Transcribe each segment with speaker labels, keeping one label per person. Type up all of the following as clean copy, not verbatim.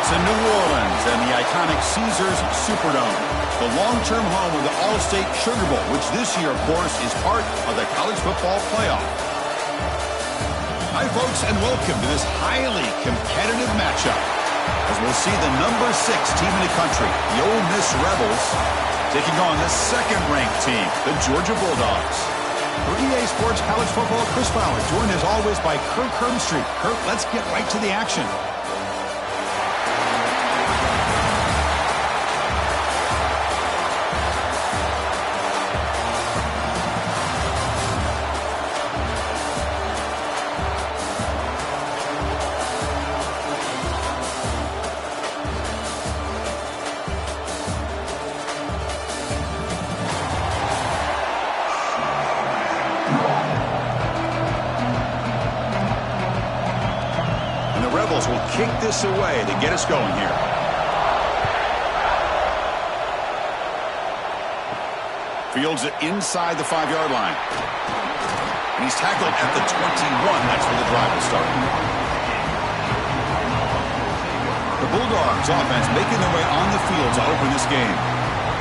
Speaker 1: It's in New Orleans and the iconic Caesars Superdome, the long-term home of the All-State Sugar Bowl, which this year, of course, is part of the college football playoff. Hi, folks, and welcome to this highly competitive matchup, as we'll see the number 6 team in the country, the Ole Miss Rebels, taking on the second-ranked team, the Georgia Bulldogs. For EA Sports College Football, Chris Fowler, joined as always by Kirk Herbstreit. Kirk, let's get right to the action. Will kick this away to get us going here. Fields it inside the 5-yard line. And he's tackled at the 21. That's where the drive will start. The Bulldogs offense making their way on the field to open this game.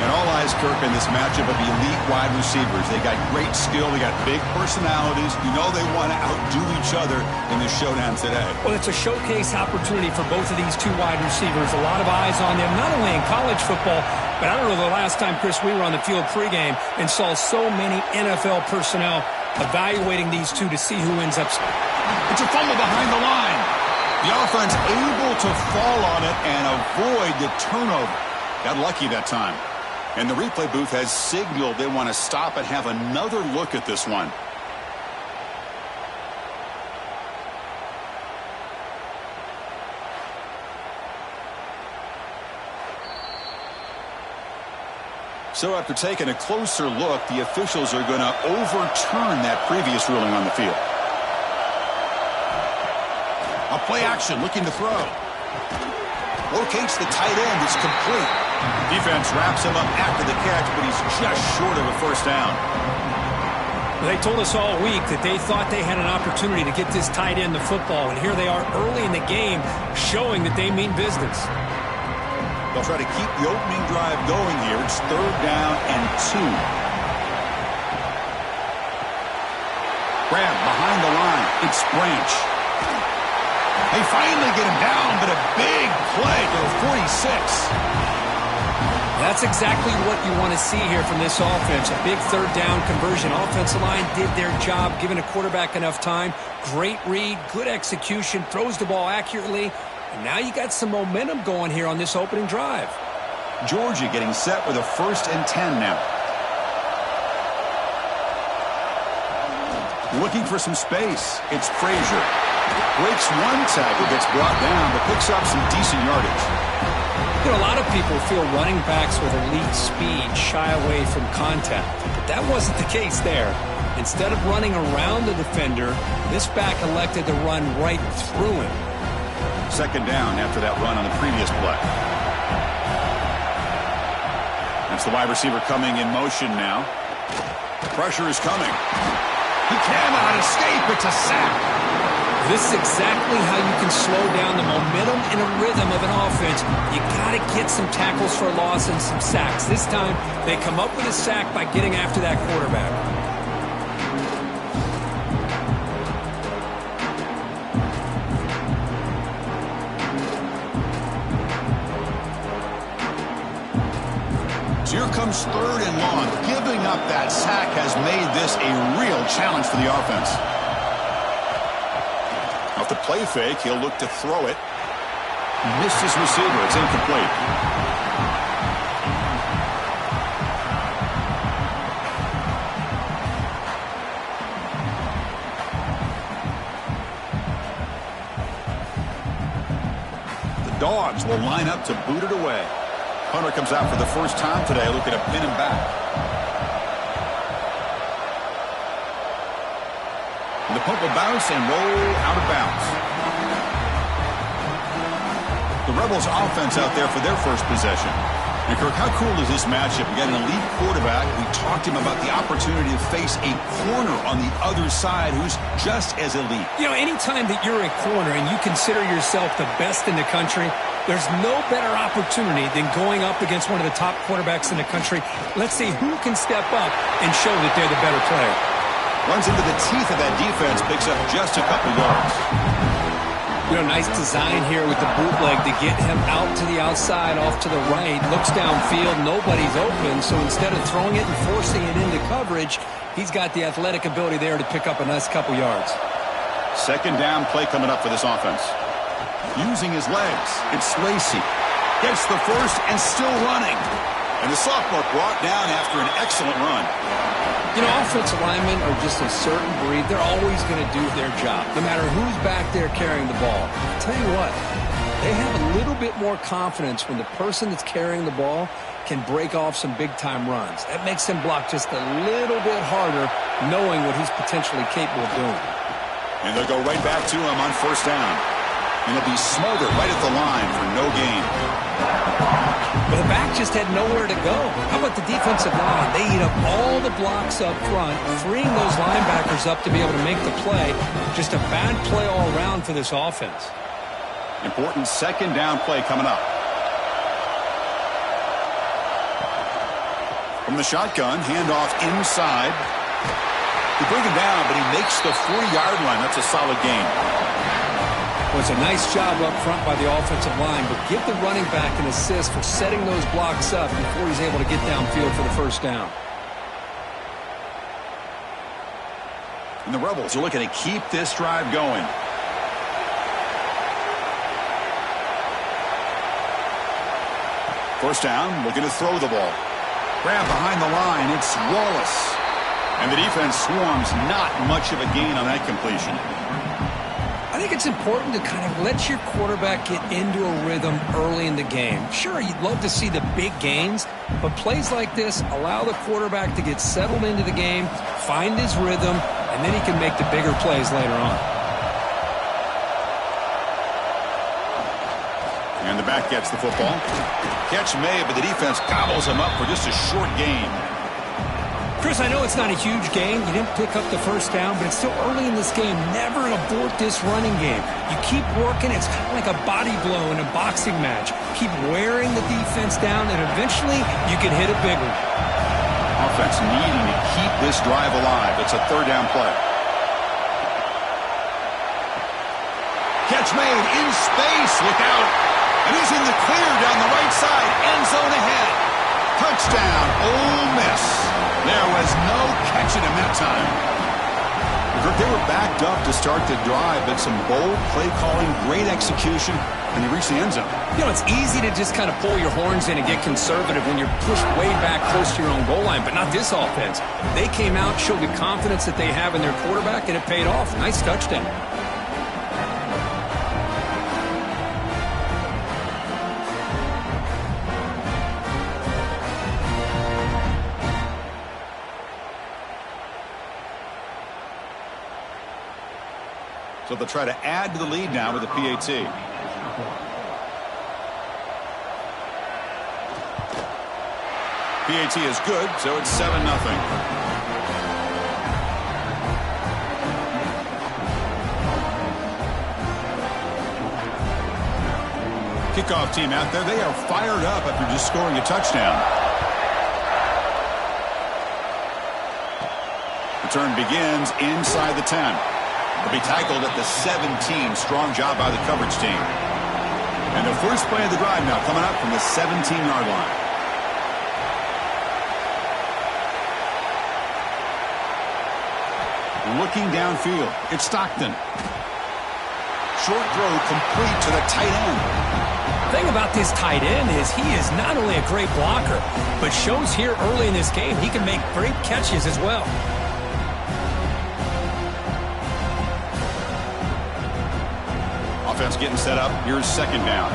Speaker 1: And all eyes, Kirk, in this matchup of elite wide receivers. They got great skill. They got big personalities. You know they want to outdo each other in this showdown today.
Speaker 2: Well, it's a showcase opportunity for both of these two wide receivers. A lot of eyes on them, not only in college football, but I don't know the last time, Chris, we were on the field pregame and saw so many NFL personnel evaluating these two to see who ends up.
Speaker 1: It's a fumble behind the line. The offense able to fall on it and avoid the turnover. Got lucky that time. And the replay booth has signaled they want to stop and have another look at this one. So after taking a closer look, the officials are going to overturn that previous ruling on the field. A play action, looking to throw. Locates the tight end. It's complete. Defense wraps him up after the catch, but he's just short of a first down.
Speaker 2: They told us all week that they thought they had an opportunity to get this tight end the football, and here they are early in the game showing that they mean business.
Speaker 1: They'll try to keep the opening drive going here. It's 3rd down and 2. Grab behind the line. It's Branch. They finally get him down, but a big play to the 46.
Speaker 2: That's exactly what you want to see here from this offense. A big 3rd down conversion. Offensive line did their job, giving a quarterback enough time. Great read, good execution, throws the ball accurately. And now you got some momentum going here on this opening drive.
Speaker 1: Georgia getting set with a 1st and 10 now. Looking for some space. It's Frazier. Breaks one tackle, gets brought down, but picks up some decent yardage.
Speaker 2: You know, a lot of people feel running backs with elite speed shy away from contact, but that wasn't the case there. Instead of running around the defender, this back elected to run right through him.
Speaker 1: 2nd down after that run on the previous play. That's the wide receiver coming in motion now. Pressure is coming. He cannot escape. It's a sack.
Speaker 2: This is exactly how you can slow down the momentum and a rhythm of an offense. You got to get some tackles for loss and some sacks. This time, they come up with a sack by getting after that quarterback.
Speaker 1: So here comes 3rd and long. Giving up that sack has made this a real challenge for the offense. Off the play fake, he'll look to throw it. Missed his receiver. It's incomplete. The Dogs will line up to boot it away. Hunter comes out for the first time today, looking to pin him back. And the punt will bounce and roll out of bounds. The Rebels offense out there for their first possession. And Kirk, how cool is this matchup? We got an elite quarterback. We talked to him about the opportunity to face a corner on the other side who's just as elite.
Speaker 2: You know, anytime that you're a corner and you consider yourself the best in the country, there's no better opportunity than going up against one of the top quarterbacks in the country. Let's see who can step up and show that they're the better player.
Speaker 1: Runs into the teeth of that defense, picks up just a couple yards.
Speaker 2: You know, nice design here with the bootleg to get him out to the outside, off to the right. Looks downfield, nobody's open, so instead of throwing it and forcing it into coverage, he's got the athletic ability there to pick up a nice couple yards.
Speaker 1: Second down play coming up for this offense. Using his legs, it's Lacey. Gets the first and still running. And the sophomore brought down after an excellent run.
Speaker 2: You know, offensive linemen are just a certain breed. They're always going to do their job, no matter who's back there carrying the ball. I'll tell you what, they have a little bit more confidence when the person that's carrying the ball can break off some big-time runs. That makes him block just a little bit harder, knowing what he's potentially capable of doing.
Speaker 1: And they'll go right back to him on first down. And he'll be smothered right at the line for no gain.
Speaker 2: Well, the back just had nowhere to go. How about the defensive line? They eat up all the blocks up front, freeing those linebackers up to be able to make the play. Just a bad play all around for this offense.
Speaker 1: Important second down play coming up. From the shotgun, handoff inside. They bring him down, but he makes the 40-yard line. That's a solid gain.
Speaker 2: Well, it's a nice job up front by the offensive line, but give the running back an assist for setting those blocks up before he's able to get downfield for the first down.
Speaker 1: And the Rebels are looking to keep this drive going. First down, looking to throw the ball. Grab behind the line, it's Wallace. And the defense swarms, not much of a gain on that completion.
Speaker 2: I think it's important to kind of let your quarterback get into a rhythm early in the game. Sure, you'd love to see the big gains, but plays like this allow the quarterback to get settled into the game, find his rhythm, and then he can make the bigger plays later on.
Speaker 1: And the back gets the football. Catch made, but the defense gobbles him up for just a short gain.
Speaker 2: Chris, I know it's not a huge gain. You didn't pick up the first down, but it's still early in this game. Never abort this running game. You keep working. It's kind of like a body blow in a boxing match. Keep wearing the defense down, and eventually you can hit a big one.
Speaker 1: Offense needing to keep this drive alive. It's a third down play. Catch made in space. Look out. And he's in the clear down the right side. End zone ahead. Touchdown, Ole Miss. There was no catching him that time. They were backed up to start the drive, but some bold play calling, great execution, and they reached the end zone.
Speaker 2: You know, it's easy to just kind of pull your horns in and get conservative when you're pushed way back close to your own goal line, but not this offense. They came out, showed the confidence that they have in their quarterback, and it paid off. Nice touchdown.
Speaker 1: So they'll try to add to the lead now with a PAT. PAT is good, so it's 7-0. Kickoff team out there, they are fired up after just scoring a touchdown. Return begins inside the 10. Will be tackled at the 17. Strong job by the coverage team. And the first play of the drive now coming up from the 17-yard line. Looking downfield, it's Stockton. Short throw complete to the tight end.
Speaker 2: The thing about this tight end is he is not only a great blocker, but shows here early in this game he can make great catches as well.
Speaker 1: Offense getting set up. Here's second down.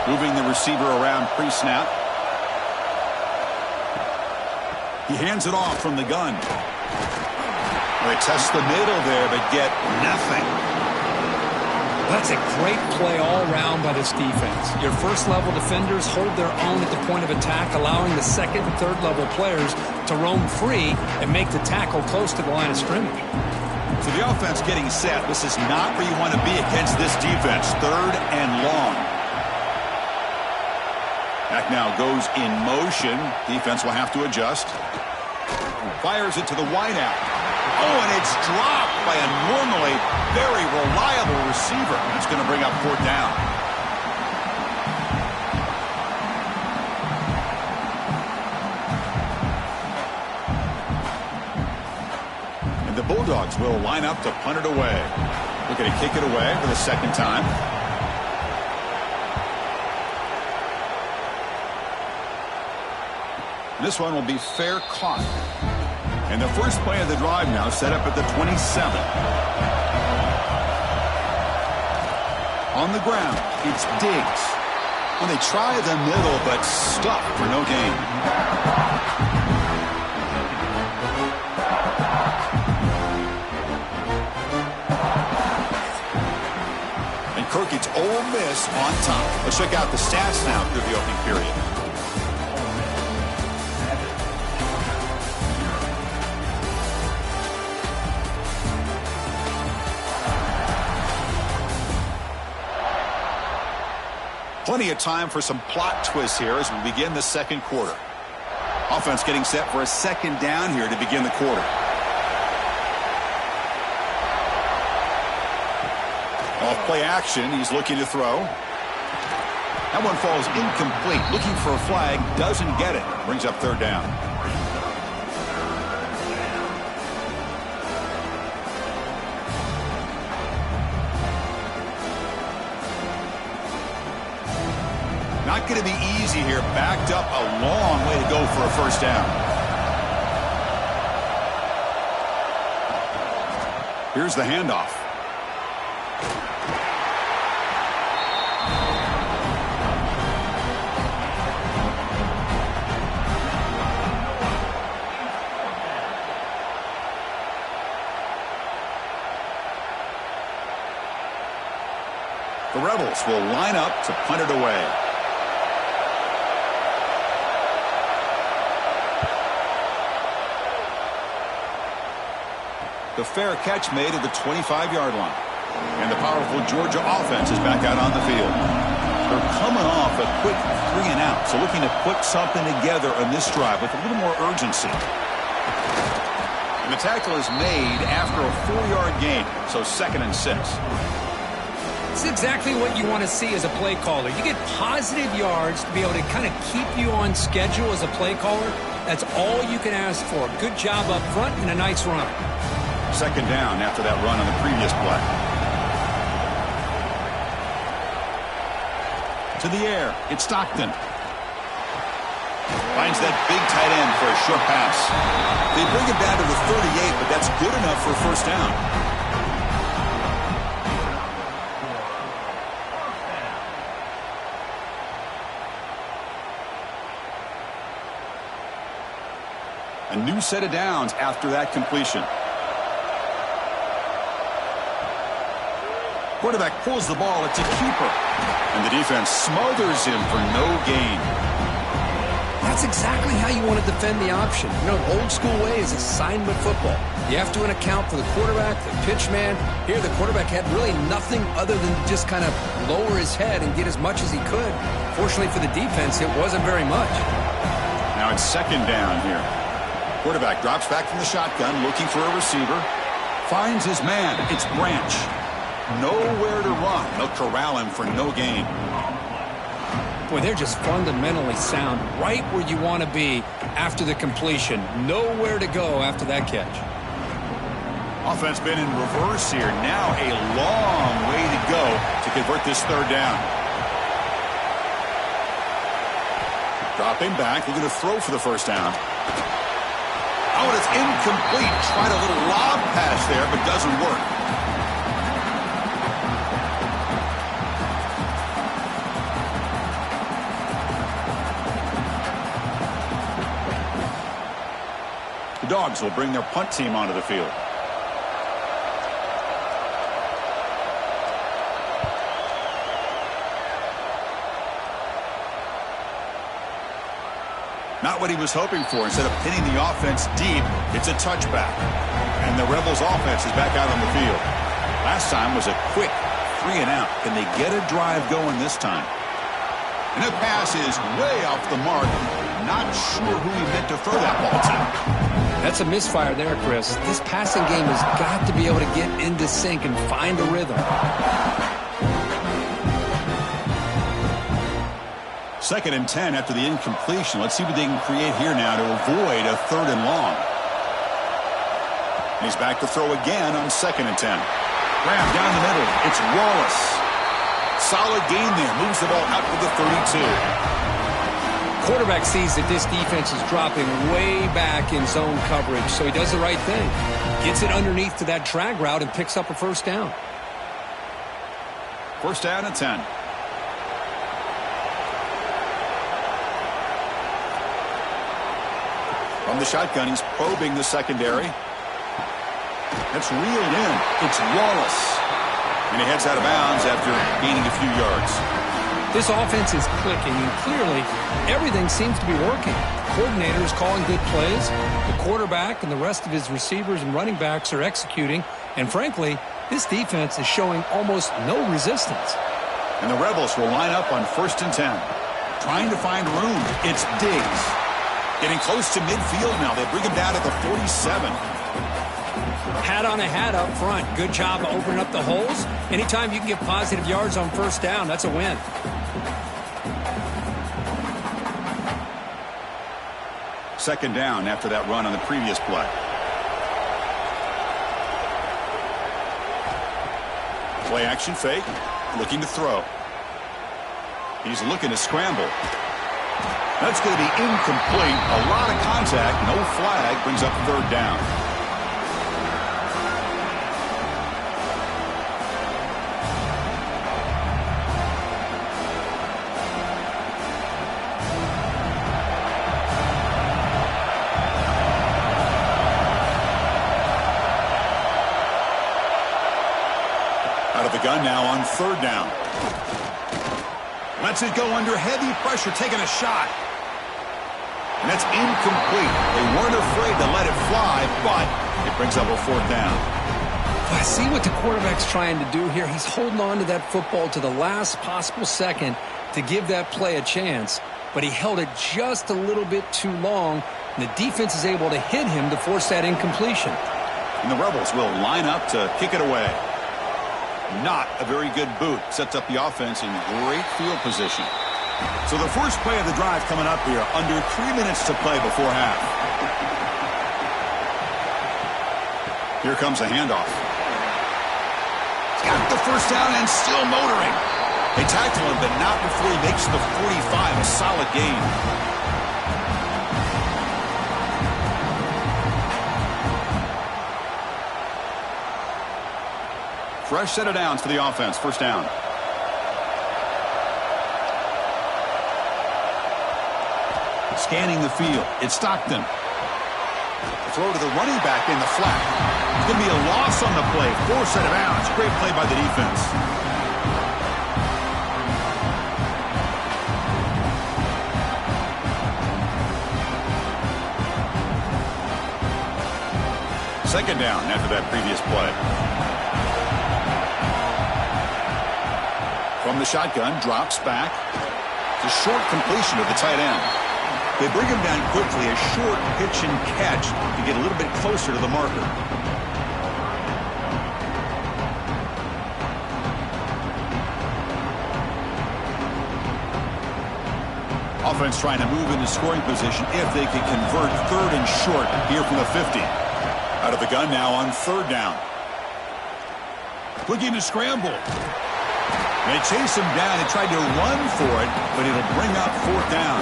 Speaker 1: Moving the receiver around pre-snap. He hands it off from the gun. They test the middle there, but get nothing.
Speaker 2: That's a great play all around by this defense. Your first-level defenders hold their own at the point of attack, allowing the second and third-level players to roam free and make the tackle close to the line of scrimmage.
Speaker 1: So the offense getting set. This is not where you want to be against this defense. Third and long. Back now goes in motion. Defense will have to adjust. Fires it to the wideout. Oh, and it's dropped by a normally very reliable receiver. That's going to bring up fourth down. And the Bulldogs will line up to punt it away. Looking to kick it away for the second time. This one will be fair caught. And the first play of the drive now set up at the 27. On the ground, it's Diggs. Well, they try the middle, but stuck for no gain. And Kirk gets Ole Miss on top. Let's check out the stats now through the opening period. Plenty of time for some plot twists here as we begin the second quarter. Offense getting set for a second down here to begin the quarter. Off play action, he's looking to throw. That one falls incomplete. Looking for a flag, doesn't get it. Brings up third down. Not going to be easy here. Backed up a long way to go for a first down. Here's the handoff. The Rebels will line up to punt it away. The fair catch made at the 25-yard line. And the powerful Georgia offense is back out on the field. They're coming off a quick 3 and out, so looking to put something together on this drive with a little more urgency. And the tackle is made after a 4-yard gain, so 2nd and 6.
Speaker 2: It's exactly what you want to see as a play caller. You get positive yards to be able to kind of keep you on schedule as a play caller. That's all you can ask for. Good job up front and a nice run.
Speaker 1: Second down after that run on the previous play. To the air, it's Stockton. Finds that big tight end for a short pass. They bring it down to the 38, but that's good enough for a first down. A new set of downs after that completion. Quarterback pulls the ball. It's a keeper. And the defense smothers him for no gain.
Speaker 2: That's exactly how you want to defend the option. You know, the old school way is assignment football. You have to account for the quarterback, the pitch man. Here, the quarterback had really nothing other than just kind of lower his head and get as much as he could. Fortunately for the defense, it wasn't very much.
Speaker 1: Now it's second down here. Quarterback drops back from the shotgun, looking for a receiver. Finds his man. It's Branch. Nowhere to run. They'll corral him for no gain.
Speaker 2: Boy, they're just fundamentally sound. Right where you want to be after the completion. Nowhere to go after that catch.
Speaker 1: Offense been in reverse here. Now a long way to go to convert this third down. Dropping back. Looking to throw for the first down. Oh, and it's incomplete. Tried a little lob pass there, but doesn't work. The Dogs will bring their punt team onto the field. Not what he was hoping for. Instead of pinning the offense deep, it's a touchback. And the Rebels offense is back out on the field. Last time was a quick 3 and out. Can they get a drive going this time? And the pass is way off the mark. Not sure who he meant to throw that ball to.
Speaker 2: That's a misfire there, Chris. This passing game has got to be able to get into sync and find a rhythm.
Speaker 1: 2nd and 10 after the incompletion. Let's see what they can create here now to avoid a 3rd and long. And he's back to throw again on 2nd and 10. Grab down the middle. It's Wallace. Solid gain there. Moves the ball out to the 32.
Speaker 2: Quarterback sees that this defense is dropping way back in zone coverage, so he does the right thing. Gets it underneath to that drag route and picks up a 1st down.
Speaker 1: 1st down and 10. From the shotgun, he's probing the secondary. That's reeled in. It's Wallace. And he heads out of bounds after gaining a few yards.
Speaker 2: This offense is clicking, and clearly everything seems to be working. The coordinator is calling good plays. The quarterback and the rest of his receivers and running backs are executing. And frankly, this defense is showing almost no resistance.
Speaker 1: And the Rebels will line up on 1st and 10. Trying to find room. It's Diggs. Getting close to midfield now. They bring him down at the 47.
Speaker 2: Hat on a hat up front. Good job of opening up the holes. Anytime you can get positive yards on 1st down, that's a win.
Speaker 1: Second down after that run on the previous play. Play action fake. Looking to throw. He's looking to scramble. That's going to be incomplete. A lot of contact. No flag. Brings up 3rd down. Out of the gun now on 3rd down. Lets it go under heavy pressure, taking a shot. And that's incomplete. They weren't afraid to let it fly, but it brings up a 4th down.
Speaker 2: I see what the quarterback's trying to do here. He's holding on to that football to the last possible second to give that play a chance, but he held it just a little bit too long, and the defense is able to hit him to force that incompletion.
Speaker 1: And the Rebels will line up to kick it away. Not a very good boot. Sets up the offense in great field position. So the first play of the drive coming up here. Under 3 minutes to play before half. Here comes a handoff. He's got the 1st down and still motoring. They tackle him, but not before he makes the 45. A solid gain. Fresh set of downs for the offense. 1st down. Scanning the field. It's Stockton. The throw to the running back in the flat. It's going to be a loss on the play. 4th set of downs. Great play by the defense. Second down after that previous play. From the shotgun, drops back. It's a short completion of the tight end. They bring him down quickly, a short pitch and catch to get a little bit closer to the marker. Offense trying to move into scoring position if they can convert 3rd and short here from the 50. Out of the gun now on 3rd down. Looking to scramble. They chase him down. They tried to run for it, but it'll bring up 4th down.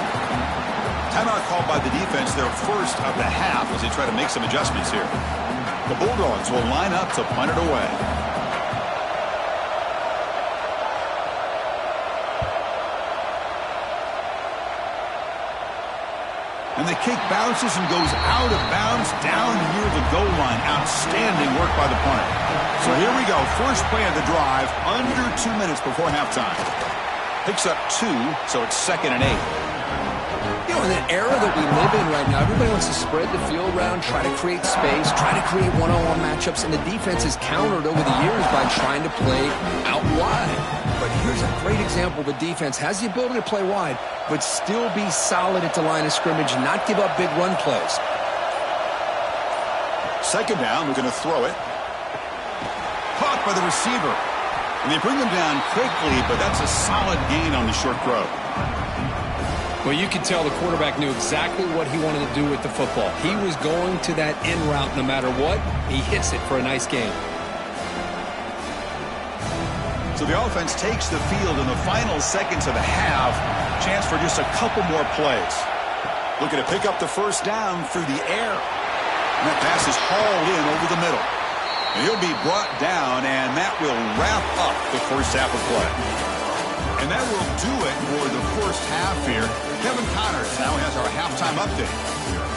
Speaker 1: Timeout called by the defense, their first of the half, as they try to make some adjustments here. The Bulldogs will line up to punt it away. And the kick bounces and goes out of bounds down near the goal line. Outstanding work by the punter. So here we go. First play of the drive, under 2 minutes before halftime. Picks up 2, so it's 2nd and 8.
Speaker 2: You know, in the era that we live in right now, everybody wants to spread the field around, try to create space, try to create one-on-one matchups, and the defense is countered over the years by trying to play out wide. But here's a great example. The defense has the ability to play wide, but still be solid at the line of scrimmage and not give up big run plays.
Speaker 1: Second down, we're going to throw it. Caught by the receiver. And they bring him down quickly, but that's a solid gain on the short throw.
Speaker 2: Well, you can tell the quarterback knew exactly what he wanted to do with the football. He was going to that in route no matter what. He hits it for a nice gain.
Speaker 1: So the offense takes the field in the final seconds of the half. Chance for just a couple more plays. Looking to pick up the first down through the air. And that pass is hauled in over the middle. And he'll be brought down, and that will wrap up the first half of play. And that will do it for the first half here. Kevin Connors now has our halftime update.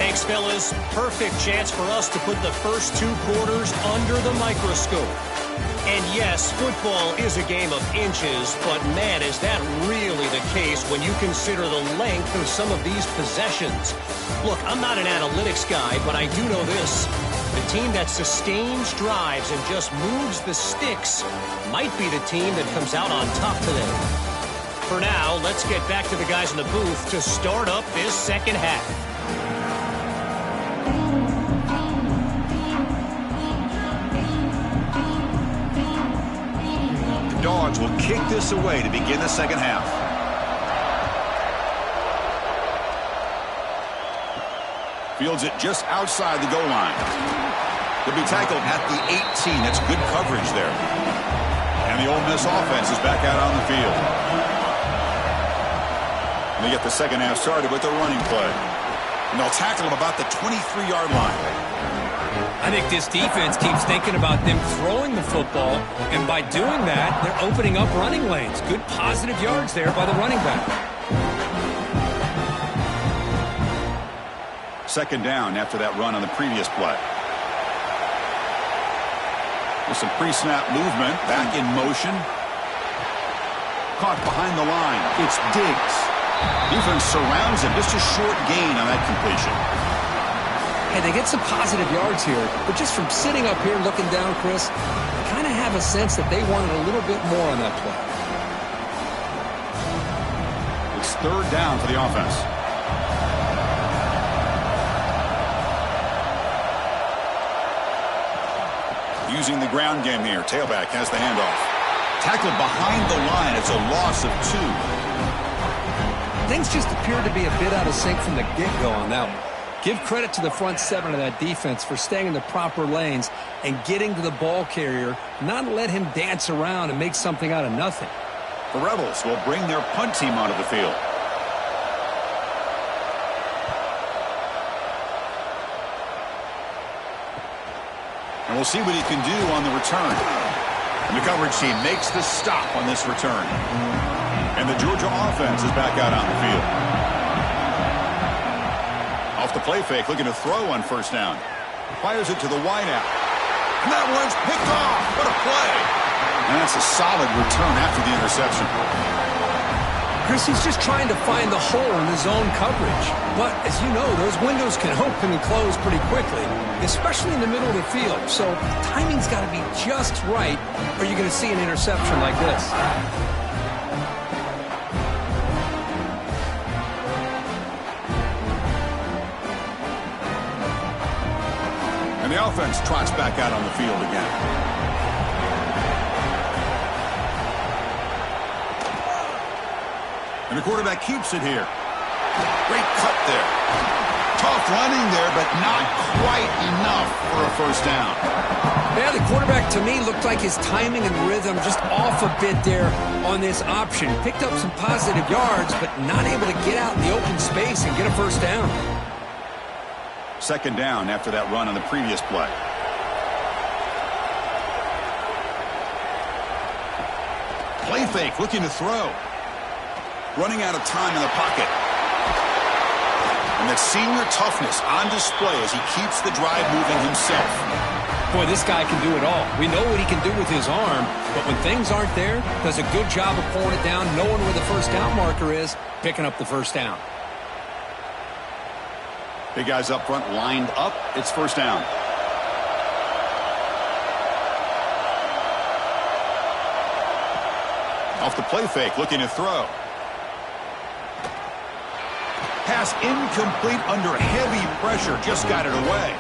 Speaker 3: Thanks, fellas. Perfect chance for us to put the first 2 quarters under the microscope. And yes, football is a game of inches, but man, is that really the case when you consider the length of some of these possessions. Look, I'm not an analytics guy, but I do know this. The team that sustains drives and just moves the sticks might be the team that comes out on top today. For now, let's get back to the guys in the booth to start up this second half.
Speaker 1: The Dogs will kick this away to begin the second half. Fields it just outside the goal line. He'll be tackled at the 18. That's good coverage there. And the Ole Miss offense is back out on the field. And they get the second half started with a running play. And they'll tackle him about the 23-yard line.
Speaker 2: I think this defense keeps thinking about them throwing the football, and by doing that, they're opening up running lanes. Good positive yards there by the running back.
Speaker 1: Second down after that run on the previous play. With some pre-snap movement, back in motion. Caught behind the line. It's Diggs. Defense surrounds him. Just a short gain on that completion.
Speaker 2: Hey, they get some positive yards here, but just from sitting up here looking down, Chris, I kind of have a sense that they wanted a little bit more on that play.
Speaker 1: It's third down for the offense. Using the ground game here. Tailback has the handoff. Tackled behind the line. It's a loss of 2.
Speaker 2: Things just appeared to be a bit out of sync from the get-go on that one. Give credit to the front 7 of that defense for staying in the proper lanes and getting to the ball carrier, not let him dance around and make something out of nothing.
Speaker 1: The Rebels will bring their punt team onto the field. And we'll see what he can do on the return. And the coverage team makes the stop on this return. And the Georgia offense is back out on the field. Off the play fake, looking to throw on first down. Fires it to the wideout. And that one's picked off. What a play. And that's a solid return after the interception.
Speaker 2: Chris, he's just trying to find the hole in his own coverage. But, as you know, those windows can open and close pretty quickly, especially in the middle of the field. So timing's got to be just right, or you're going to see an interception like this.
Speaker 1: And the offense trots back out on the field again. And the quarterback keeps it here. Great cut there. Tough running there, but not quite enough for a first down.
Speaker 2: Yeah, the quarterback, to me, looked like his timing and rhythm just off a bit there on this option. Picked up some positive yards, but not able to get out in the open space and get a first down.
Speaker 1: Second down after that run on the previous play. Play fake, looking to throw. Running out of time in the pocket. And that senior toughness on display as he keeps the drive moving himself.
Speaker 2: Boy, this guy can do it all. We know what he can do with his arm, but when things aren't there, does a good job of pulling it down, knowing where the first down marker is, picking up the first down.
Speaker 1: Big guys up front lined up. It's first down. Off the play fake, looking to throw. Pass incomplete under heavy pressure. Just got it away.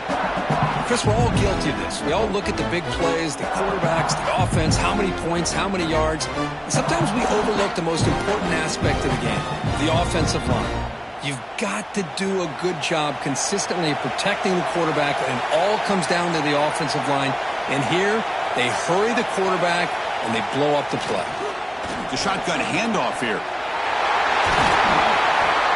Speaker 2: Chris, we're all guilty of this. We all look at the big plays, the quarterbacks, the offense, how many points, how many yards. And sometimes we overlook the most important aspect of the game, the offensive line. You've got to do a good job consistently protecting the quarterback, and it all comes down to the offensive line. And here, they hurry the quarterback, and they blow up the play.
Speaker 1: The shotgun handoff here.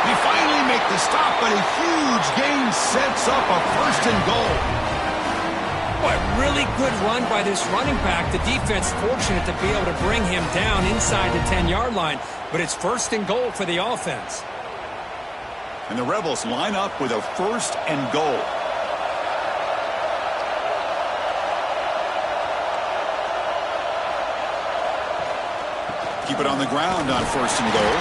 Speaker 1: They finally make the stop, but a huge gain sets up a first and goal.
Speaker 2: Boy, really good run by this running back. The defense fortunate to be able to bring him down inside the 10-yard line, but it's first and goal for the offense.
Speaker 1: And the Rebels line up with a first and goal. Keep it on the ground on first and goal.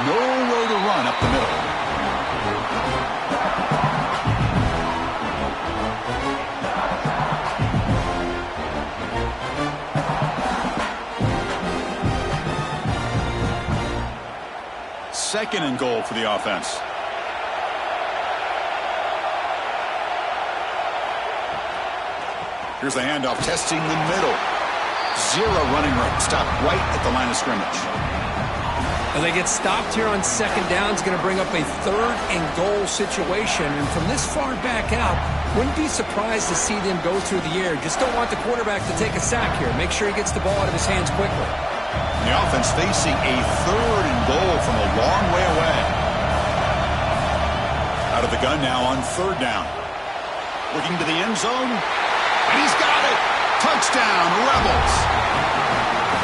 Speaker 1: Nowhere to run up the middle. Second and goal for the offense. Here's the handoff, testing the middle. Zero running room. Stop right at the line of scrimmage.
Speaker 2: And they get stopped here on second down. It's going to bring up a third and goal situation. And from this far back out, wouldn't be surprised to see them go through the air. Just don't want the quarterback to take a sack here. Make sure he gets the ball out of his hands quickly.
Speaker 1: The offense facing a third and goal from a long way away. Out of the gun now on third down. Looking to the end zone. And he's got it. Touchdown, Rebels.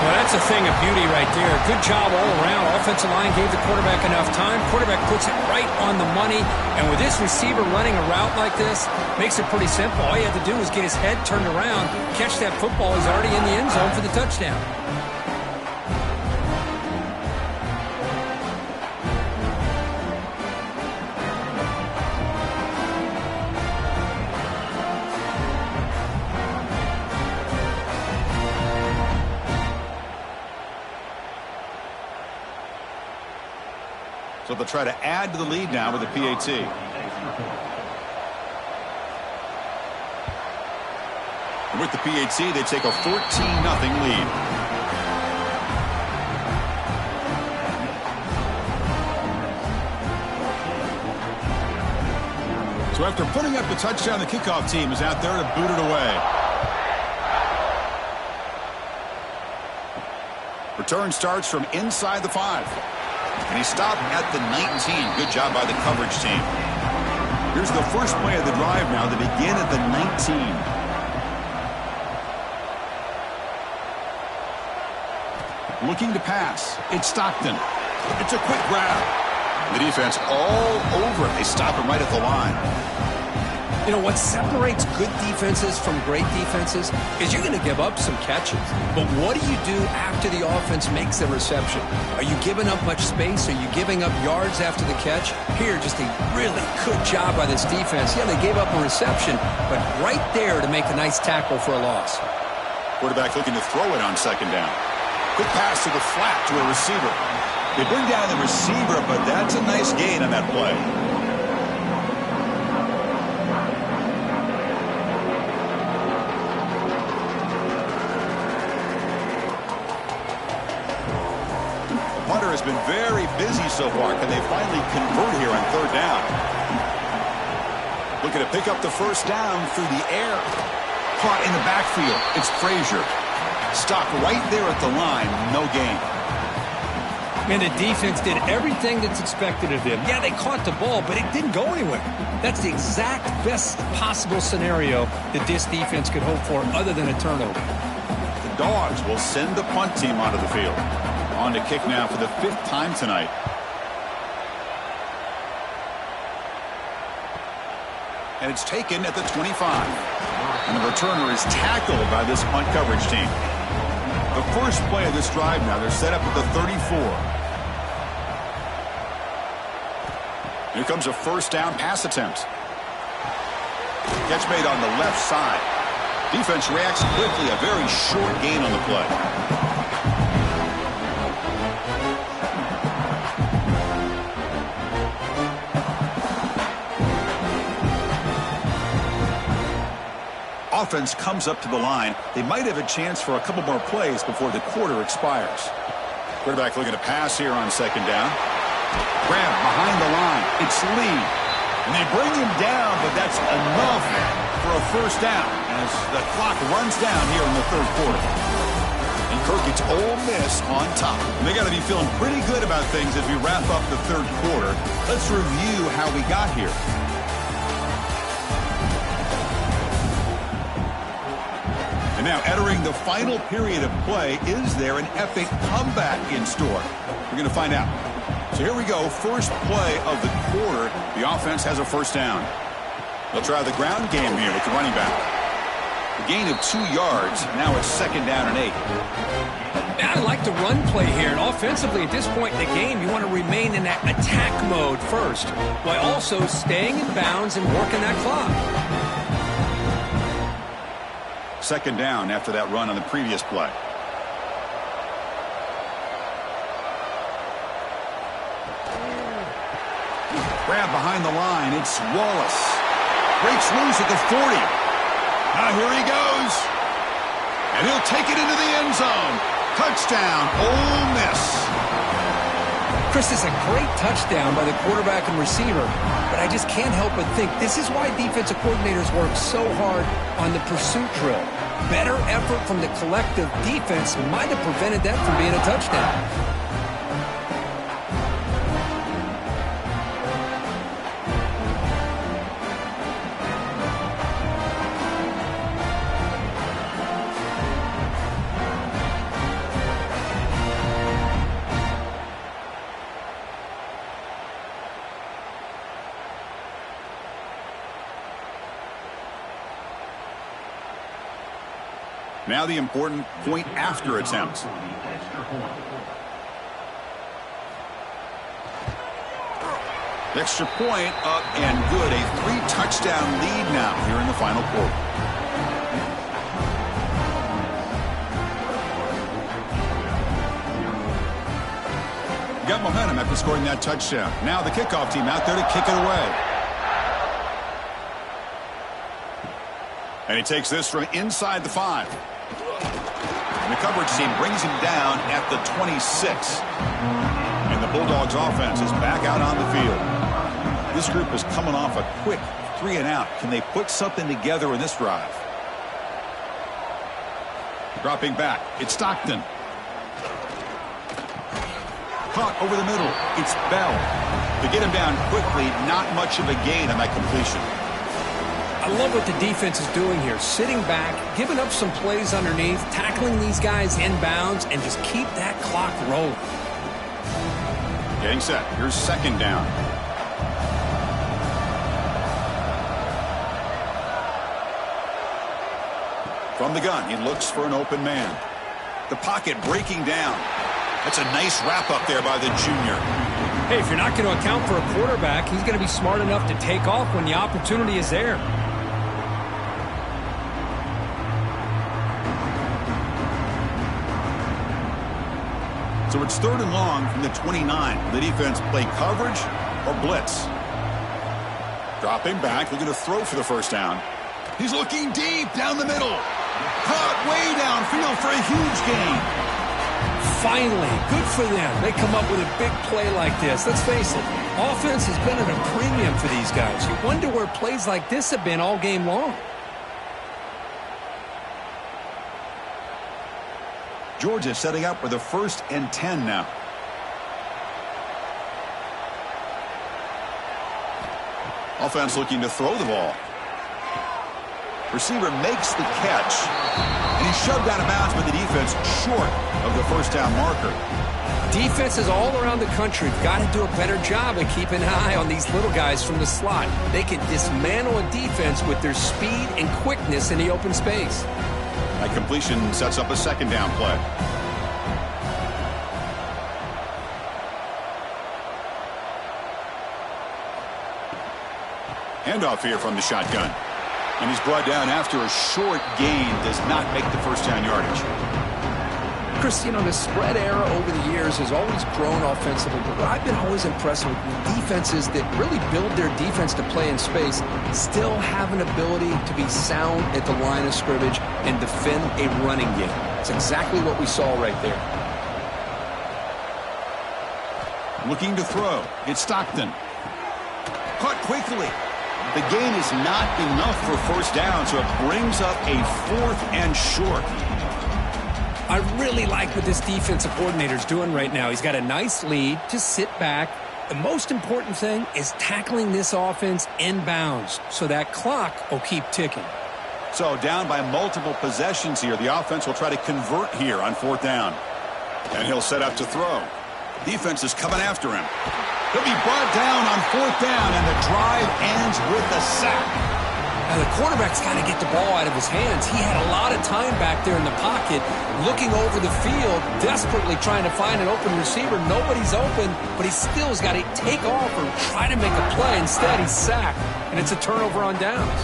Speaker 2: Well, that's a thing of beauty right there. Good job all around. Offensive line gave the quarterback enough time. Quarterback puts it right on the money. And with this receiver running a route like this, makes it pretty simple. All you have to do is get his head turned around, catch that football. He's already in the end zone for the touchdown.
Speaker 1: So they'll try to add to the lead now with the PAT. And with the PAT, they take a 14-0 lead. So after putting up the touchdown, the kickoff team is out there to boot it away. Return starts from inside the 5. And he stopped at the 19. Good job by the coverage team. Here's the first play of the drive now. They begin at the 19. Looking to pass. It's Stockton. It's a quick grab. The defense all over it. They stop him right at the line.
Speaker 2: You know, what separates good defenses from great defenses is you're going to give up some catches. But what do you do after the offense makes the reception? Are you giving up much space? Are you giving up yards after the catch? Here, just a really good job by this defense. Yeah, they gave up a reception, but right there to make a nice tackle for a loss.
Speaker 1: Quarterback looking to throw it on second down. Quick pass to the flat to a receiver. They bring down the receiver, but that's a nice gain on that play. Has been very busy so far. Can they finally convert here on third down? Looking to pick up the first down through the air. Caught in the backfield. It's Frazier. Stopped right there at the line. No gain.
Speaker 2: Man, the defense did everything that's expected of them. Yeah, they caught the ball, but it didn't go anywhere. That's the exact best possible scenario that this defense could hope for other than a turnover.
Speaker 1: The Dogs will send the punt team onto the field. On to kick now for the 5th time tonight. And it's taken at the 25. And the returner is tackled by this punt coverage team. The first play of this drive now, they're set up at the 34. Here comes a first down pass attempt. Catch made on the left side. Defense reacts quickly. A very short gain on the play. Offense comes up to the line. They might have a chance for a couple more plays before the quarter expires. Quarterback looking to pass here on second down. Grab behind the line. It's Lee. And they bring him down, but that's enough for a first down as the clock runs down here in the third quarter. And Kirk gets Ole Miss on top. And they got to be feeling pretty good about things as we wrap up the third quarter. Let's review how we got here. And now entering the final period of play, is there an epic comeback in store? We're going to find out. So here we go, first play of the quarter. The offense has a first down. They'll try the ground game here with the running back. A gain of 2 yards. Now it's second down and 8.
Speaker 2: I like the run play here. And offensively, at this point in the game, you want to remain in that attack mode first, while also staying in bounds and working that clock.
Speaker 1: Second down after that run on the previous play. Grab behind the line. It's Wallace. Breaks loose at the 40. Now here he goes. And he'll take it into the end zone. Touchdown, Ole Miss.
Speaker 2: Chris, is a great touchdown by the quarterback and receiver, but I just can't help but think this is why defensive coordinators work so hard on the pursuit drill. Better effort from the collective defense might have prevented that from being a touchdown.
Speaker 1: Now the important point after attempt. Extra point up and good. A 3-touchdown lead now here in the final quarter. Got momentum after scoring that touchdown. Now the kickoff team out there to kick it away. And he takes this from inside the 5. And the coverage team brings him down at the 26. And the Bulldogs offense is back out on the field. This group is coming off a quick 3-and-out. Can they put something together in this drive? Dropping back. It's Stockton. Caught over the middle. It's Bell. To get him down quickly, not much of a gain on that completion.
Speaker 2: I love what the defense is doing here. Sitting back, giving up some plays underneath, tackling these guys in bounds, and just keep that clock rolling.
Speaker 1: Getting set. Here's second down. From the gun, he looks for an open man. The pocket breaking down. That's a nice wrap-up there by the junior.
Speaker 2: Hey, if you're not going to account for a quarterback, he's going to be smart enough to take off when the opportunity is there.
Speaker 1: So it's third and long from the 29. The defense play coverage or blitz. Dropping back, looking to throw for the first down. He's looking deep down the middle. Caught way downfield for a huge gain.
Speaker 2: Finally, good for them. They come up with a big play like this. Let's face it, offense has been at a premium for these guys. You wonder where plays like this have been all game long.
Speaker 1: Georgia setting up with a 1st and 10 now. Offense looking to throw the ball. Receiver makes the catch. And he's shoved out of bounds by the defense short of the first down marker.
Speaker 2: Defenses all around the country have got to do a better job of keeping an eye on these little guys from the slot. They can dismantle a defense with their speed and quickness in the open space.
Speaker 1: That completion sets up a second down play. Handoff here from the shotgun. And he's brought down after a short gain. Does not make the first down yardage.
Speaker 2: Chris, you know, the spread era over the years has always grown offensively, but what I've been always impressed with defenses that really build their defense to play in space still have an ability to be sound at the line of scrimmage and defend a running game. It's exactly what we saw right there.
Speaker 1: Looking to throw. It's Stockton. Caught quickly. The gain is not enough for first down, so it brings up a 4th and short.
Speaker 2: I really like what this defensive coordinator is doing right now. He's got a nice lead to sit back. The most important thing is tackling this offense inbounds, so that clock will keep ticking.
Speaker 1: So down by multiple possessions here. The offense will try to convert here on 4th down. And he'll set up to throw. Defense is coming after him. He'll be brought down on 4th down, and the drive ends with a sack.
Speaker 2: Now, the quarterback's got to get the ball out of his hands. He had a lot of time back there in the pocket, looking over the field, desperately trying to find an open receiver. Nobody's open, but he still has got to take off or try to make a play. Instead, he's sacked, and it's a turnover on downs.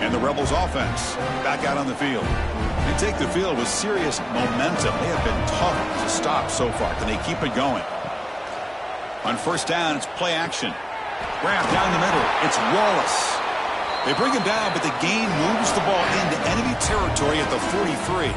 Speaker 1: And the Rebels offense back out on the field. They take the field with serious momentum. They have been tough to stop so far. Can they keep it going? On 1st down, it's play action. Grab down the middle. It's Wallace. They bring him down, but the gain moves the ball into enemy territory at the 43.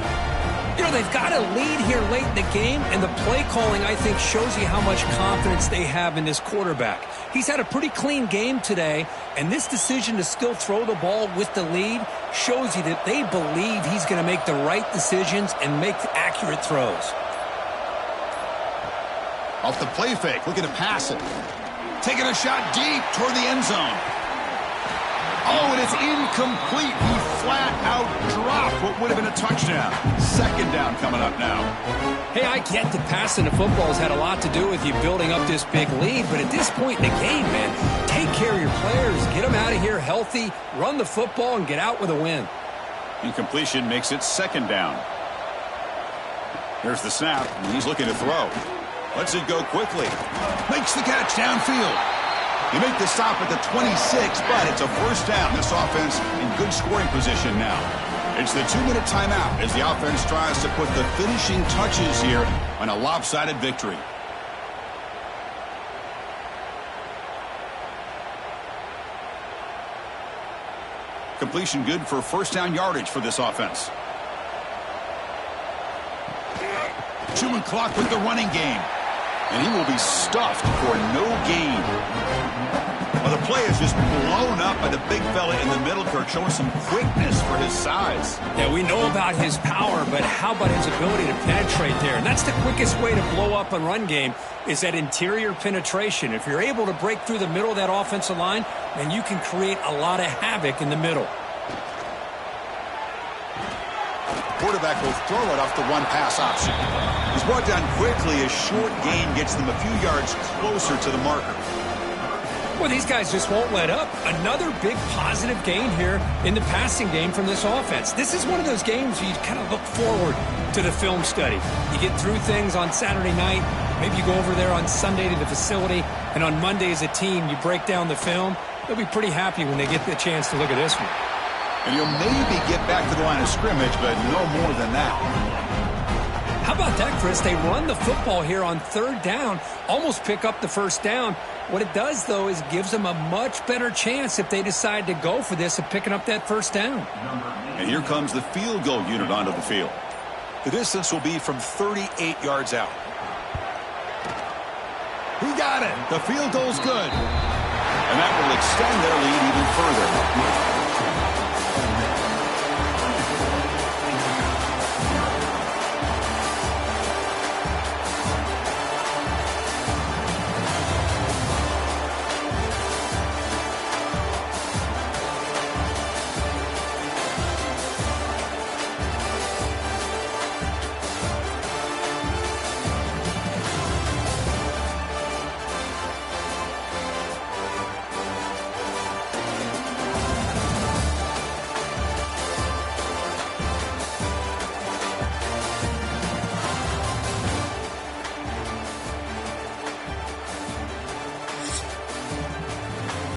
Speaker 2: You know, they've got a lead here late in the game, and the play calling, I think, shows you how much confidence they have in this quarterback. He's had a pretty clean game today, and this decision to still throw the ball with the lead shows you that they believe he's going to make the right decisions and make accurate throws.
Speaker 1: Off the play fake, looking to pass it. Taking a shot deep toward the end zone. Oh, and it's incomplete. He flat out dropped what would have been a touchdown. 2nd down coming up now.
Speaker 2: Hey, I get that passing the football has had a lot to do with you building up this big lead, but at this point in the game, man, take care of your players. Get them out of here healthy, run the football, and get out with a win. Incompletion
Speaker 1: makes it 2nd down. Here's the snap, and he's looking to throw. Lets it go quickly. Makes the catch downfield. You make the stop at the 26, but it's a 1st down. This offense in good scoring position now. It's the 2-minute timeout as the offense tries to put the finishing touches here on a lopsided victory. Completion good for 1st down yardage for this offense. Chewing clock with the running game. And he will be stuffed for no gain. Well, the play is just blown up by the big fella in the middle, Kirk, showing some quickness for his size.
Speaker 2: Yeah, we know about his power, but how about his ability to penetrate there? And that's the quickest way to blow up a run game is that interior penetration. If you're able to break through the middle of that offensive line, then you can create a lot of havoc in the middle.
Speaker 1: Quarterback will throw it off the one-pass option. He's brought down quickly. A short gain gets them a few yards closer to the marker.
Speaker 2: Well, these guys just won't let up. Another big positive gain here in the passing game from this offense. This is one of those games where you kind of look forward to the film study. You get through things on Saturday night. Maybe you go over there on Sunday to the facility, and on Monday as a team, you break down the film. They'll be pretty happy when they get the chance to look at this one.
Speaker 1: And you'll maybe get back to the line of scrimmage, but no more than that.
Speaker 2: How about that, Chris? They run the football here on 3rd down, almost pick up the 1st down. What it does, though, is gives them a much better chance if they decide to go for this of picking up that 1st down.
Speaker 1: And here comes the field goal unit onto the field. The distance will be from 38 yards out. He got it. The field goal's good. And that will extend their lead even further.